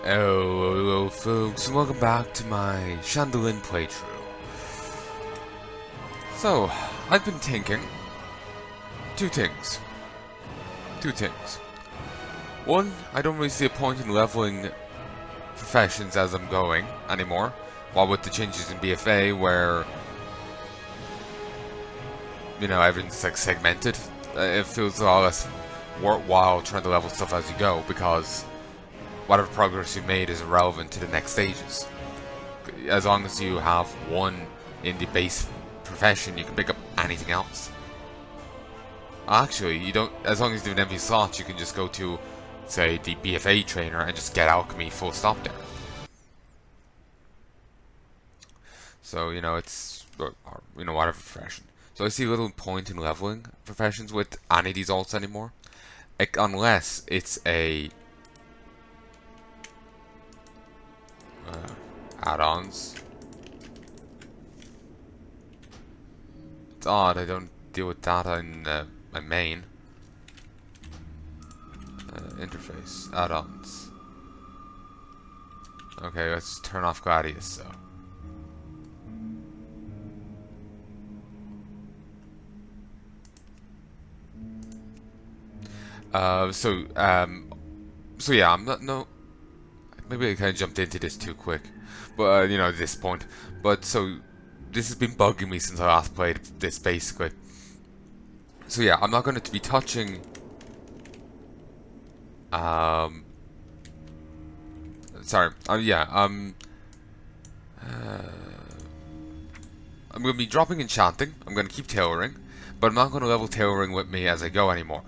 Hello folks, and welcome back to my Shandalyn playthrough. So, I've been thinking two things. One, I don't really see a point in leveling professions as I'm going anymore. While with the changes in BFA where, you know, everything's like segmented, it feels a lot less worthwhile trying to level stuff as you go, because whatever progress you made is irrelevant to the next stages. As long as you have one in the base profession, you can pick up anything else. Actually, you don't. As long as you do an empty slot, you can just go to, say, the BFA trainer and just get alchemy full stop there. So you know it's, or, you know, whatever profession. So I see little point in leveling professions with any of these alts anymore, unless it's a add-ons. It's odd I don't deal with data in my main interface. Add-ons. Okay, let's turn off Gladius though. So yeah, I'm not, no, maybe I kind of jumped into this too quick, but you know, at this point. But so this has been bugging me since I last played this, basically. So yeah, I'm not going to be touching. Sorry. I'm going to be dropping enchanting. I'm going to keep tailoring, but I'm not going to level tailoring with me as I go anymore.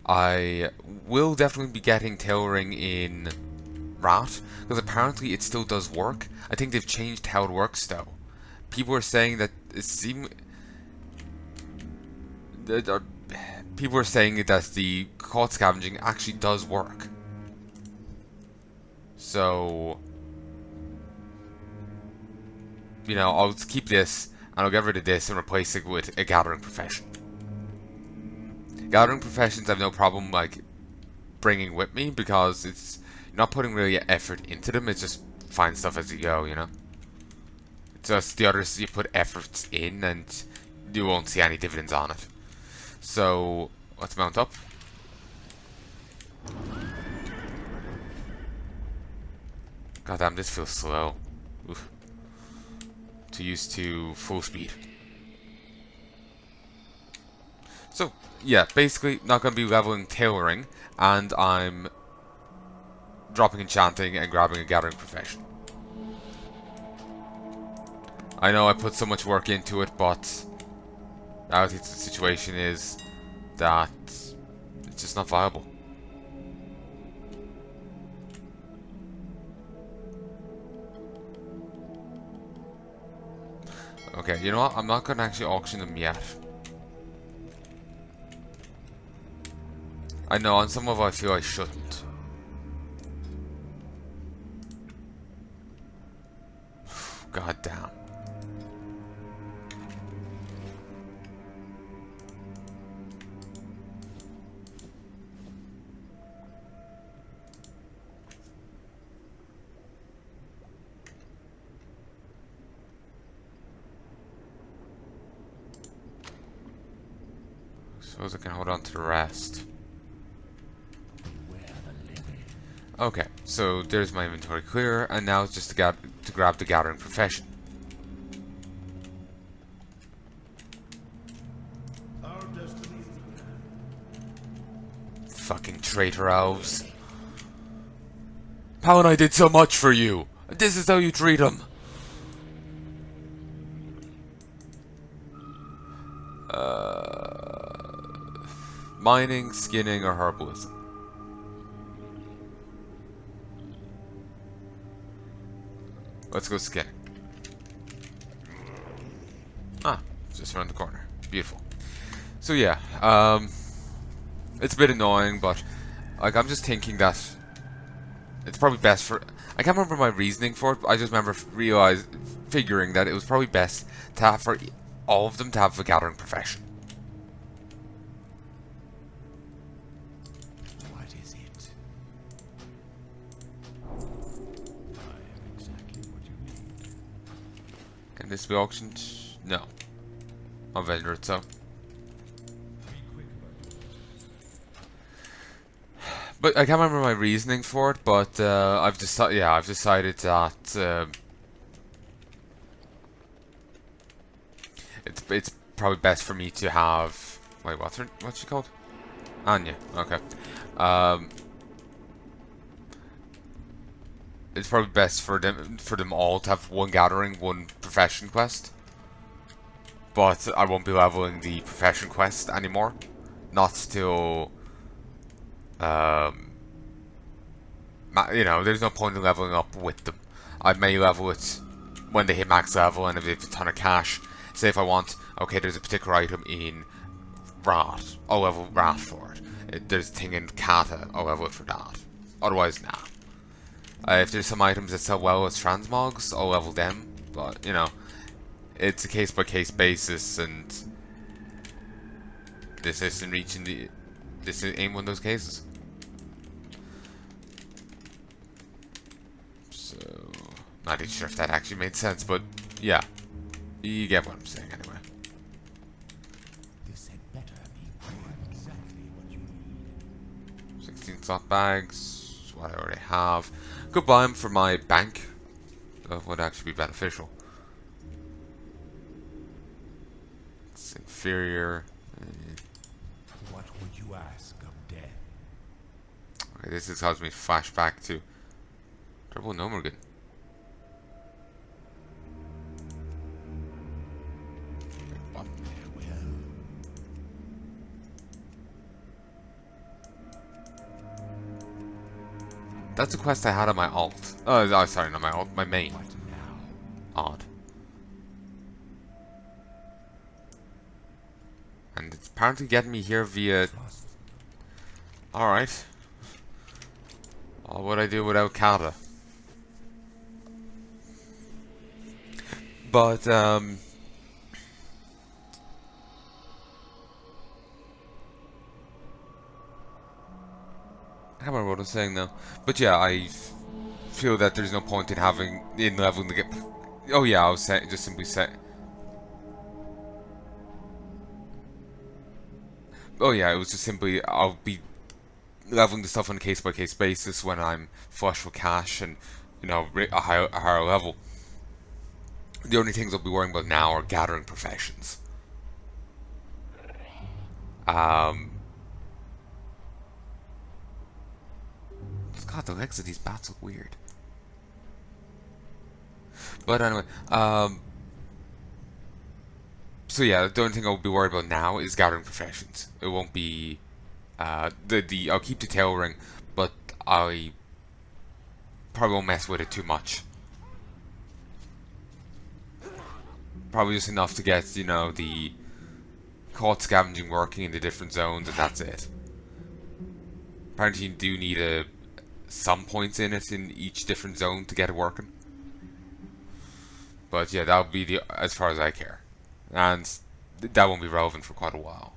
I will definitely be getting tailoring in Rat, because apparently it still does work. I think they've changed how it works though. People are saying that people are saying that the caught scavenging actually does work. So, you know, I'll keep this and I'll get rid of this and replace it with a gathering profession. Gathering professions I have no problem like bringing with me, because it's, you're not putting really effort into them. It's just find stuff as you go, you know. It's just the others you put efforts in and you won't see any dividends on it. So let's mount up. God damn, this feels slow. Oof. Too used to full speed. So yeah, basically not going to be leveling tailoring, and I'm dropping enchanting and grabbing a gathering profession. I know I put so much work into it, but the reality of the situation is that it's just not viable. Okay, you know what? I'm not going to actually auction them yet. I know, on some level I feel I shouldn't. God damn. Suppose I can hold on to the rest. Okay, so there's my inventory clear, and now it's just to grab the gathering profession. Fucking traitor elves. Palanai did so much for you. This is how you treat them. Mining, skinning, or herbalism. Let's go skinning. Ah, just around the corner. Beautiful. So yeah, it's a bit annoying, but like I'm just thinking that it's probably best for. I can't remember my reasoning for it, but I just remember figuring that it was probably best to have for all of them to have a gathering profession. What is it? Can this be auctioned? No. I'll vendor it, so. But I can't remember my reasoning for it, but I've decided that it's probably best for me to have, wait, what's she called? Anya. Okay. Um, it's probably best for them all to have one gathering, one profession quest. But I won't be leveling the profession quest anymore. Not till you know, there's no point in leveling up with them. I may level it when they hit max level and if they have a ton of cash. Say if I want, okay, there's a particular item in Wrath, I'll level Wrath for it. There's a thing in Kata, I'll level it for that. Otherwise, nah. If there's some items that sell well as transmogs, I'll level them. But, you know, it's a case-by-case basis, and this isn't this ain't one of those cases. So, not even sure if that actually made sense, but yeah, you get what I'm saying anyway. This had better be exactly what you need. 16 slot bags, what I already have. Could buy them for my bank. That would actually be beneficial. It's inferior. What would you ask of death? Okay, this has caused me to flashback to Double Nomergan. That's a quest I had on my alt. Oh, sorry, not my alt, my main. What now? Odd. And it's apparently getting me here via... Alright. What would I do without Kata? But, I can't remember what I was saying now. But yeah, I feel that there's no point in leveling to get... Oh yeah, I was saying, just simply say... Oh yeah, it was just simply, I'll be leveling the stuff on a case-by-case basis when I'm flush with cash and, you know, a higher level. The only things I'll be worrying about now are gathering professions. God, the legs of these bats look weird. But anyway, so yeah, the only thing I'll be worried about now is gathering professions. It won't be, I'll keep the tail ring, but I probably won't mess with it too much. Probably just enough to get, you know, the caught scavenging working in the different zones, and that's it. Apparently you do need some points in it in each different zone to get it working. But yeah, that'll be as far as I care. And that won't be relevant for quite a while.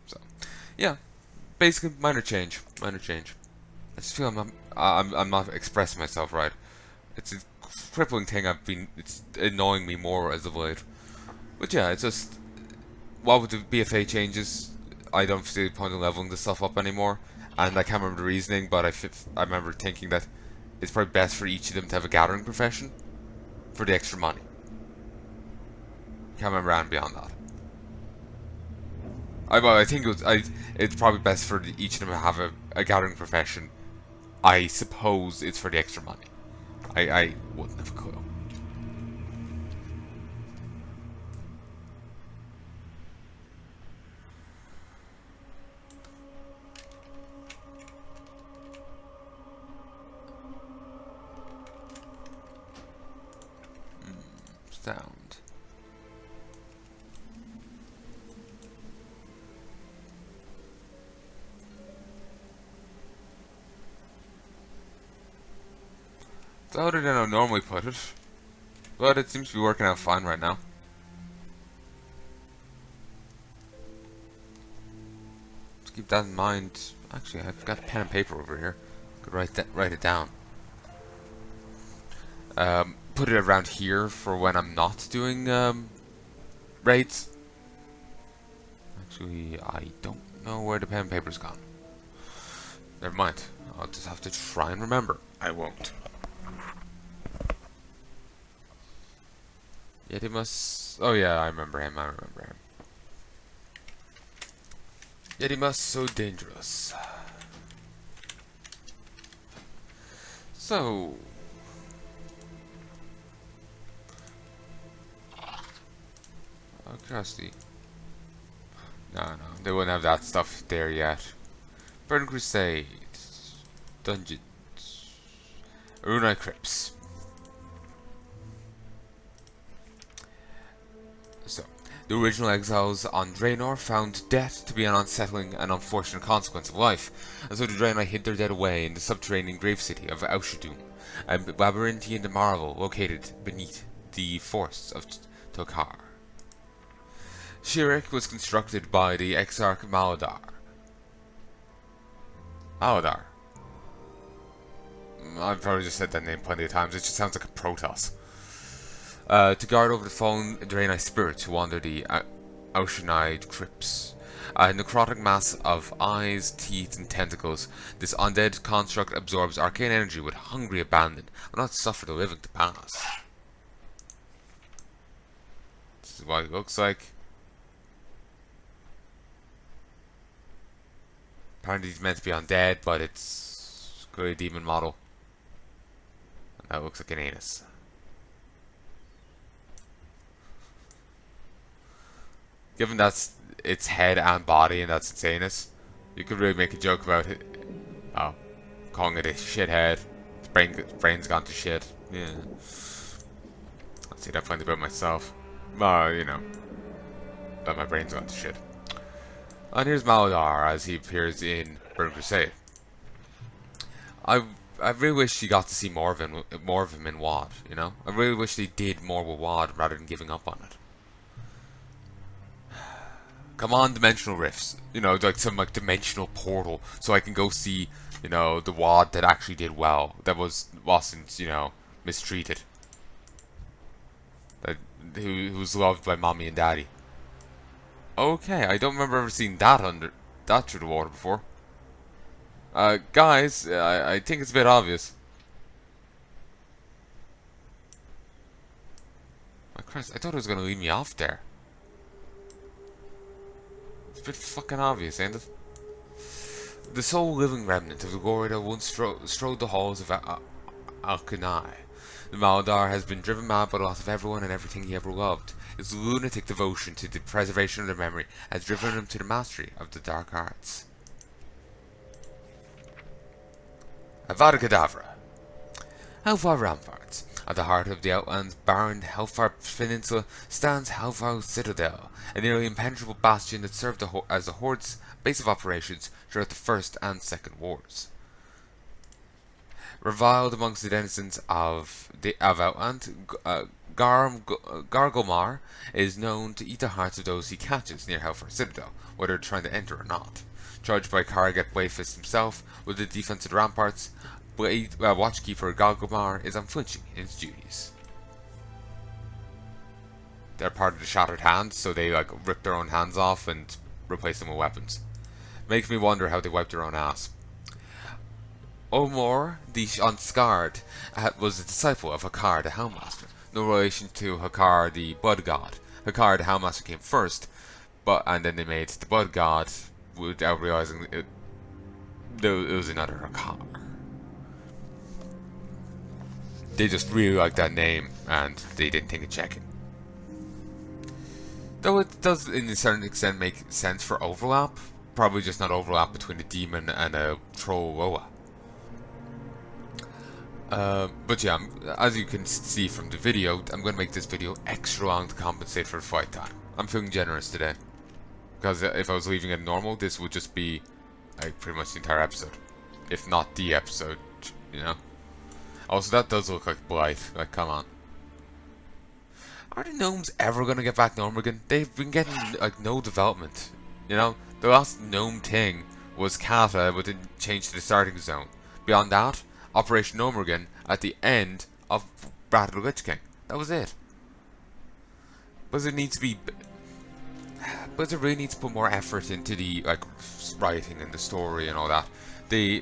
So, yeah, basically minor change. I just feel I'm not expressing myself right. It's a crippling thing. It's annoying me more as of late. But yeah, it's just, while with the BFA changes, I don't see the point in leveling this stuff up anymore. And I can't remember the reasoning, but I remember thinking that it's probably best for each of them to have a gathering profession for the extra money. Can't remember anything beyond that. I think it's probably best for each of them to have a gathering profession. I suppose it's for the extra money. I wouldn't have a clue. Sound. It's louder than I normally put it, but it seems to be working out fine right now. Just keep that in mind. Actually, I've got pen and paper over here. Could write it down. Put it around here for when I'm not doing raids. Actually, I don't know where the pen and paper's gone. Never mind. I'll just have to try and remember. I won't. Yet he must... Oh yeah, I remember him. Yet he must so dangerous. So... Oh, curiosity. No, they wouldn't have that stuff there yet. Burning Crusade. Dungeons. Arunai Crypts. So, the original exiles on Draenor found death to be an unsettling and unfortunate consequence of life, and so the Draenei hid their dead away in the subterranean grave city of Aushadun, a labyrinthian marvel located beneath the forests of Tokar. Shirak was constructed by the Exarch Maladar. I've probably just said that name plenty of times, it just sounds like a Protoss. To guard over the fallen Draenei spirits who wander the Oceanide crypts. A necrotic mass of eyes, teeth, and tentacles, this undead construct absorbs arcane energy with hungry abandon, will not suffer the living to pass. This is what it looks like. Apparently he's meant to be undead, but it's clearly a demon model. And that looks like an anus. Given that's its head and body and that's its anus, you could really make a joke about it. Oh, calling it a shithead. Its brain's gone to shit. Yeah. I'll say that plenty about myself. Well, you know, that my brain's gone to shit. And here's Maladar as he appears in Burning Crusade. I really wish you got to see more of him in WoD. You know, I really wish they did more with WoD rather than giving up on it. Come on, dimensional rifts. You know, like some dimensional portal, so I can go see, you know, the WoD that actually did well, that wasn't, you know, mistreated, who was loved by mommy and daddy. Okay, I don't remember ever seeing that through the water before. Guys, I think it's a bit obvious. My Christ, I thought it was gonna leave me off there. It's a bit fucking obvious, ain't it? The sole living remnant of the Gorida once strode the halls of Alkanai. The Maladar has been driven mad by the loss of everyone and everything he ever loved. His lunatic devotion to the preservation of their memory has driven him to the mastery of the dark arts. Avada Kedavra. Hellfire Ramparts. At the heart of the Outland's barren Hellfire Peninsula stands Hellfire Citadel, a nearly impenetrable bastion that served as the Horde's base of operations throughout the First and Second Wars. Reviled amongst the denizens of Outland, Gargomar is known to eat the hearts of those he catches near Hellfire Citadel, whether trying to enter or not. Charged by Kargat Wayfist himself with the defense of the ramparts, Watchkeeper Gargomar is unflinching in his duties. They're part of the Shattered Hand, so they rip their own hands off and replace them with weapons. Makes me wonder how they wipe their own ass. Omor, the Unscarred, was a disciple of Hakar the Hellmaster. No relation to Hakar the Blood God. Hakar the Hellmaster came first, and then they made the Blood God without realizing it was another Hakar. They just really liked that name, and they didn't think of checking. Though it does, in a certain extent, make sense for overlap. Probably just not overlap between a demon and a troll Loa. But yeah, as you can see from the video, I'm going to make this video extra long to compensate for the fight time. I'm feeling generous today. Because if I was leaving it normal, this would just be pretty much the entire episode. If not the episode, you know? Also, that does look like Blight. Like, come on. Are the gnomes ever going to get back normal again? They've been getting, no development. You know? The last gnome thing was Kata, but didn't change to the starting zone. Beyond that, Operation Omergan at the end of Battle of the Lich King. That was it. Blizzard needs to be. Blizzard really needs to put more effort into the writing and the story and all that. They're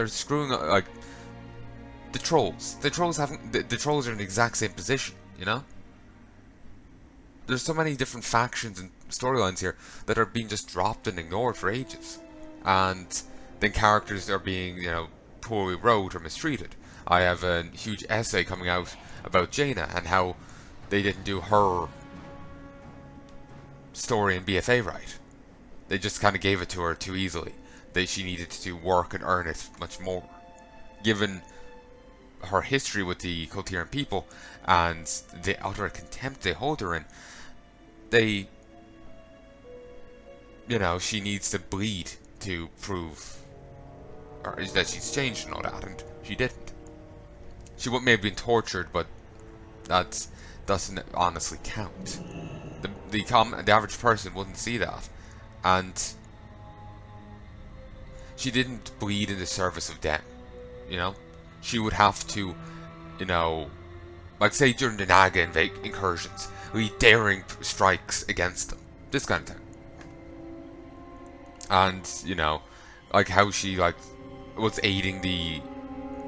screwing up the trolls. The trolls haven't. The trolls are in the exact same position. You know. There's so many different factions and storylines here that are being just dropped and ignored for ages, and then characters are being poorly wrote or mistreated. I have a huge essay coming out about Jaina and how they didn't do her story in BFA right. They just kind of gave it to her too easily. She needed to work and earn it much more. Given her history with the Kultiran people and the utter contempt they hold her in, she needs to bleed to prove that she's changed and all that, and she didn't. She may have been tortured, but that doesn't honestly count. The average person wouldn't see that, and she didn't bleed in the service of them. She would have to, say during the Naga incursions, lead daring strikes against them, this kind of thing. And how she was aiding the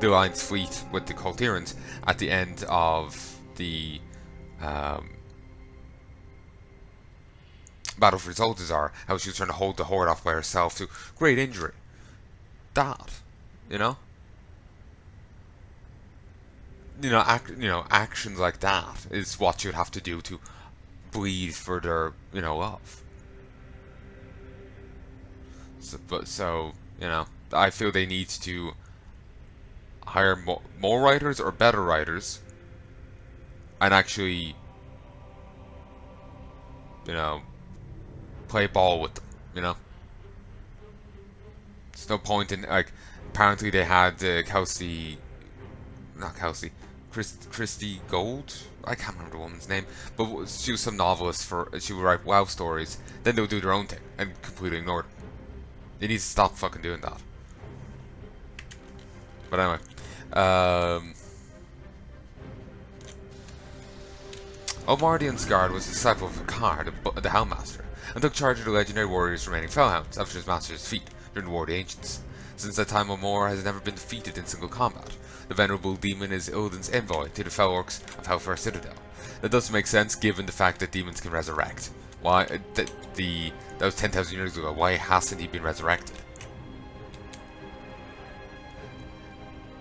Alliance fleet with the Kultirans at the end of the Battle for Zoltazar, how she was trying to hold the horde off by herself to great injury. Actions like that is what you'd have to do to bleed for their, love. So, I feel they need to hire more writers or better writers and actually, play ball with them, There's no point in, apparently they had Christy Gold? I can't remember the woman's name, but she was some novelist she would write WoW stories, then they would do their own thing and completely ignore it. They need to stop fucking doing that. But anyway, Omardian's guard was a disciple of Vakar, the Hellmaster, and took charge of the legendary warrior's remaining fellhounds after his master's defeat during the War of the Ancients. Since that time, Omor has never been defeated in single combat. The venerable demon is Illidan's envoy to the fell orcs of Hellfire Citadel. That does make sense given the fact that demons can resurrect. Why that was 10,000 years ago. Why hasn't he been resurrected?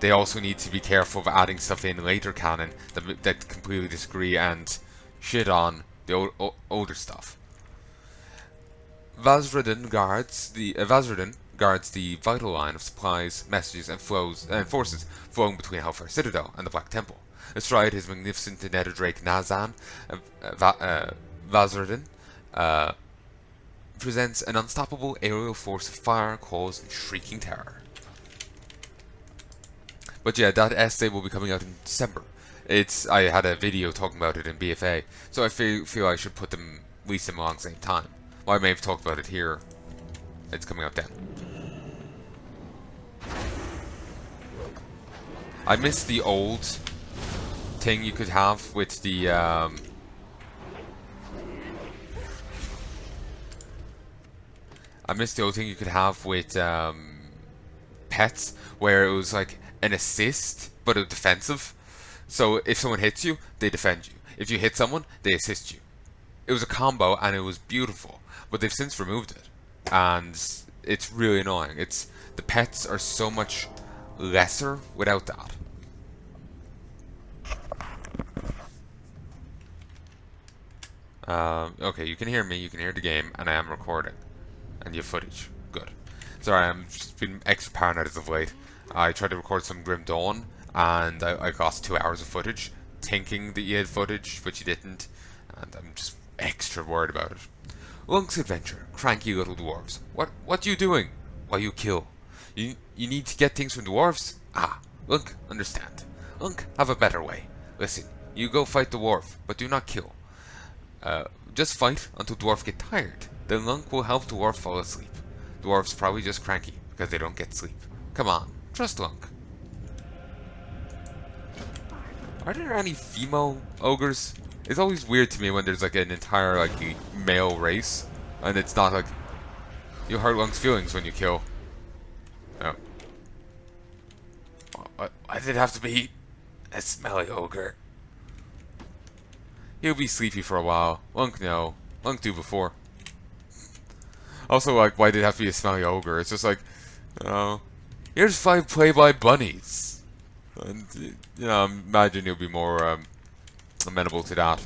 They also need to be careful of adding stuff in later canon that completely disagree and shit on the older stuff. Vazradin guards the vital line of supplies, messages, and forces flowing between Hellfire Citadel and the Black Temple. Astride his magnificent nether drake Nazan, Vazradin presents an unstoppable aerial force of fire, claws, and shrieking terror. But yeah, that essay will be coming out in December. I had a video talking about it in BFA, so I feel I should release them along the same time. Well, I may have talked about it here. It's coming out then. I miss the old thing you could have with the pets, where it was like an assist but a defensive. So if someone hits you, they defend you. If you hit someone, they assist you. It was a combo and it was beautiful, but they've since removed it, and it's really annoying. The pets are so much lesser without that. Okay, you can hear me, you can hear the game, and I am recording. And you have footage. Good. Sorry, I'm just been extra paranoid as of late. I tried to record some Grim Dawn, and I lost 2 hours of footage, thinking that you had footage, but you didn't, and I'm just extra worried about it. Lunk's adventure, cranky little dwarves. What you doing? Why you kill? You need to get things from dwarves? Ah, Lunk, understand. Lunk, have a better way. Listen, you go fight the dwarf, but do not kill. Just fight until dwarf get tired. Then Lunk will help dwarf fall asleep. Dwarves probably just cranky because they don't get sleep. Come on, trust Lunk. Are there any female ogres? It's always weird to me when there's like an entire like male race, and it's not like you hurt Lunk's feelings when you kill. Oh. Why did it have to be a smelly ogre? He'll be sleepy for a while. Lunk no. Lunk do before. Also, like, why did it have to be a smelly ogre? It's just like, here's 5 Playboy bunnies. And, you know, I imagine you'll be more amenable to that.